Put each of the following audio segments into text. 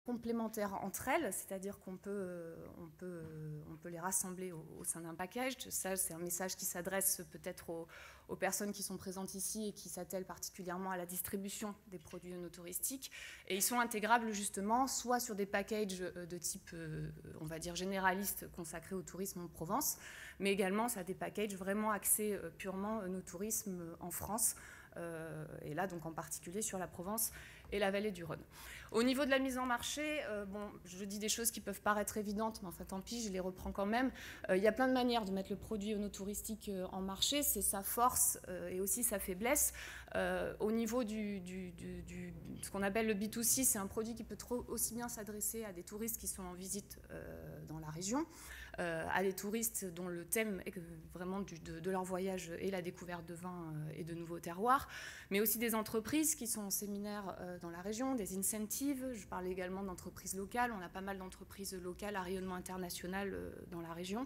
complémentaires entre elles, c'est-à-dire qu'on peut, les rassembler au sein d'un package. Ça, c'est un message qui s'adresse peut-être aux personnes qui sont présentes ici et qui s'attellent particulièrement à la distribution des produits œnotouristiques. Et ils sont intégrables justement soit sur des packages de type, on va dire, généraliste consacrés au tourisme en Provence, mais également ça a des packages vraiment axés purement œnotourisme en France, et là donc en particulier sur la Provence et la vallée du Rhône. Au niveau de la mise en marché, bon, je dis des choses qui peuvent paraître évidentes, mais enfin tant pis, je les reprends quand même. Il y a plein de manières de mettre le produit œnotouristique en marché, c'est sa force et aussi sa faiblesse. Au niveau ce qu'on appelle le B2C, c'est un produit qui peut aussi bien s'adresser à des touristes qui sont en visite dans la région, à des touristes dont le thème est vraiment de leur voyage et la découverte de vins et de nouveaux terroirs, mais aussi des entreprises qui sont en séminaire dans la région, des incentives. Je parle également d'entreprises locales. On a pas mal d'entreprises locales à rayonnement international dans la région,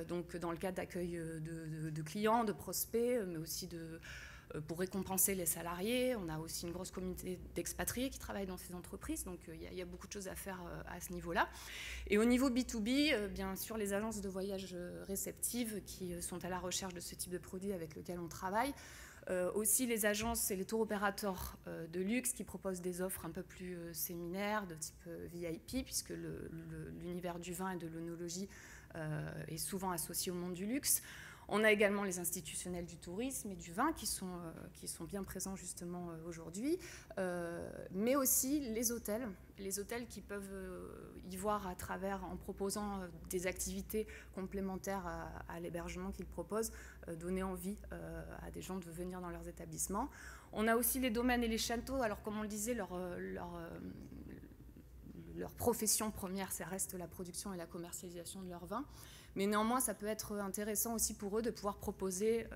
donc dans le cadre d'accueil de clients, de prospects, mais aussi pour récompenser les salariés. On a aussi une grosse communauté d'expatriés qui travaillent dans ces entreprises, donc il y a beaucoup de choses à faire à ce niveau-là. Et au niveau B2B, bien sûr, les agences de voyage réceptives qui sont à la recherche de ce type de produit avec lequel on travaille. Aussi les agences et les tours opérateurs de luxe qui proposent des offres un peu plus séminaires de type VIP, puisque l'univers du vin et de l'œnologie est souvent associé au monde du luxe. On a également les institutionnels du tourisme et du vin qui sont bien présents justement aujourd'hui, mais aussi les hôtels qui peuvent y voir à travers, en proposant des activités complémentaires à l'hébergement qu'ils proposent, donner envie à des gens de venir dans leurs établissements. On a aussi les domaines et les châteaux. Alors comme on le disait, leur profession première, ça reste la production et la commercialisation de leurs vins. Mais néanmoins, ça peut être intéressant aussi pour eux de pouvoir proposer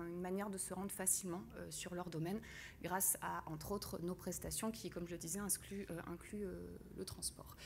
une manière de se rendre facilement sur leur domaine grâce à, entre autres, nos prestations qui, comme je le disais, incluent le transport.